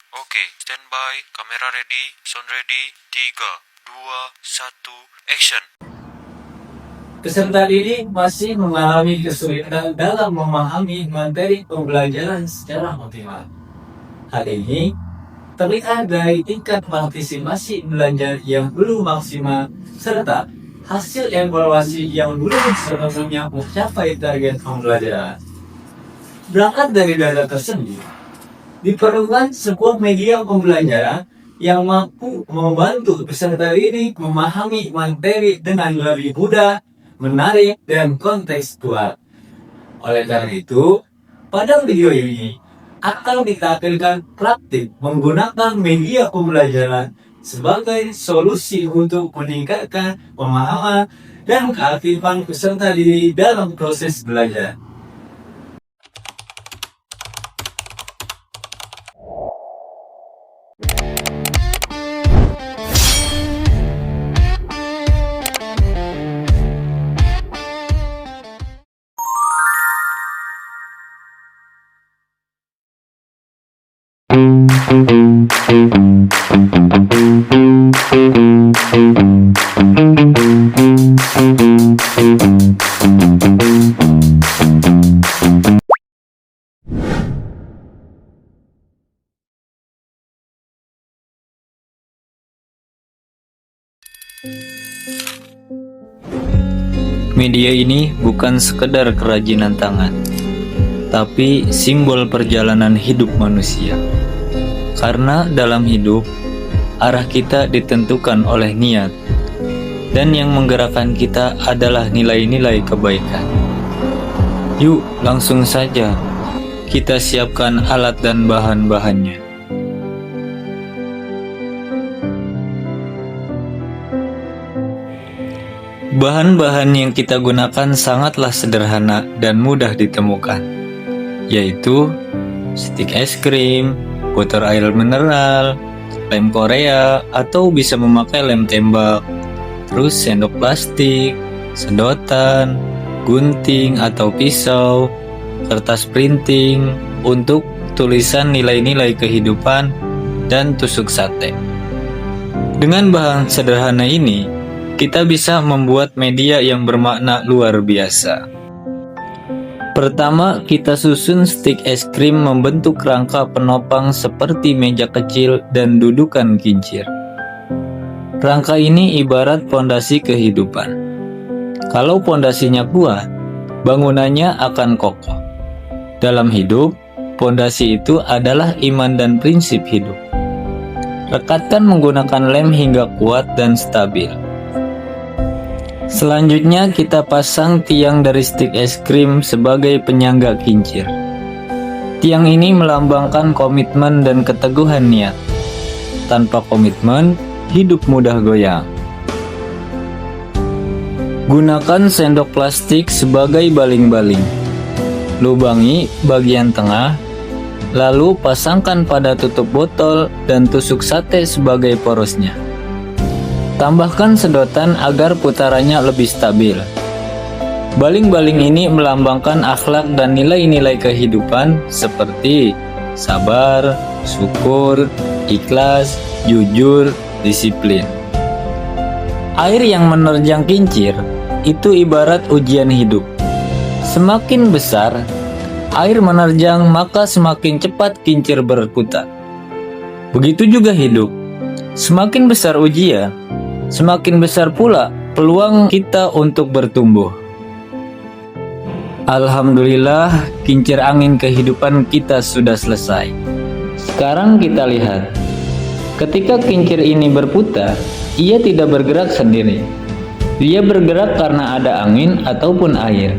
Oke, standby, kamera ready, sound ready, 3, 2, 1, action. Peserta didik masih mengalami kesulitan dalam memahami materi pembelajaran secara optimal. Hal ini terlihat dari tingkat partisipasi belajar yang belum maksimal serta hasil evaluasi yang belum sepenuhnya mencapai target pembelajaran. Berangkat dari data tersebut, diperlukan sebuah media pembelajaran yang mampu membantu peserta didik memahami materi dengan lebih mudah, menarik, dan kontekstual. Oleh karena itu, pada video ini akan ditampilkan praktik menggunakan media pembelajaran sebagai solusi untuk meningkatkan pemahaman dan keaktifan peserta didik dalam proses belajar. Media ini bukan sekedar kerajinan tangan, tapi simbol perjalanan hidup manusia. Karena dalam hidup, arah kita ditentukan oleh niat, dan yang menggerakkan kita adalah nilai-nilai kebaikan. Yuk, langsung saja kita siapkan alat dan bahan-bahannya. Bahan-bahan yang kita gunakan sangatlah sederhana dan mudah ditemukan, yaitu stik es krim, botol air mineral, lem Korea, atau bisa memakai lem tembak, terus sendok plastik, sedotan, gunting atau pisau, kertas printing untuk tulisan nilai-nilai kehidupan, dan tusuk sate. Dengan bahan sederhana ini, kita bisa membuat media yang bermakna luar biasa. Pertama, kita susun stik es krim membentuk rangka penopang seperti meja kecil dan dudukan kincir. Rangka ini ibarat fondasi kehidupan. Kalau fondasinya kuat, bangunannya akan kokoh. Dalam hidup, fondasi itu adalah iman dan prinsip hidup. Rekatkan menggunakan lem hingga kuat dan stabil. Selanjutnya kita pasang tiang dari stik es krim sebagai penyangga kincir. Tiang ini melambangkan komitmen dan keteguhan niat. Tanpa komitmen, hidup mudah goyang. Gunakan sendok plastik sebagai baling-baling. Lubangi bagian tengah, lalu pasangkan pada tutup botol dan tusuk sate sebagai porosnya. Tambahkan sedotan agar putarannya lebih stabil. Baling-baling ini melambangkan akhlak dan nilai-nilai kehidupan seperti sabar, syukur, ikhlas, jujur, disiplin. Air yang menerjang kincir itu ibarat ujian hidup. Semakin besar air menerjang, maka semakin cepat kincir berputar. Begitu juga hidup. Semakin besar ujian, semakin besar pula peluang kita untuk bertumbuh. Alhamdulillah, kincir angin kehidupan kita sudah selesai. Sekarang kita lihat, ketika kincir ini berputar, ia tidak bergerak sendiri. Dia bergerak karena ada angin ataupun air.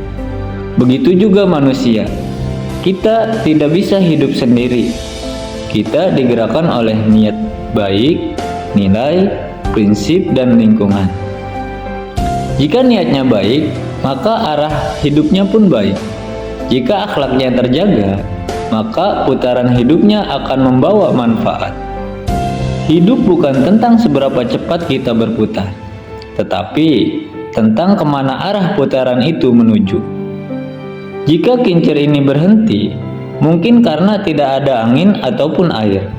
Begitu juga manusia. Kita tidak bisa hidup sendiri. Kita digerakkan oleh niat baik, nilai, prinsip, dan lingkungan. Jika niatnya baik, maka arah hidupnya pun baik. Jika akhlaknya terjaga, maka putaran hidupnya akan membawa manfaat. Hidup bukan tentang seberapa cepat kita berputar, tetapi tentang kemana arah putaran itu menuju. Jika kincir ini berhenti, mungkin karena tidak ada angin ataupun air.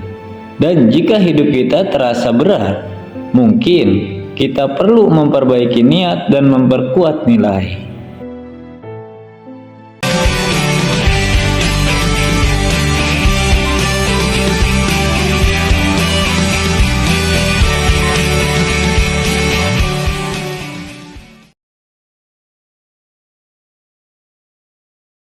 Dan jika hidup kita terasa berat, mungkin kita perlu memperbaiki niat dan memperkuat nilai.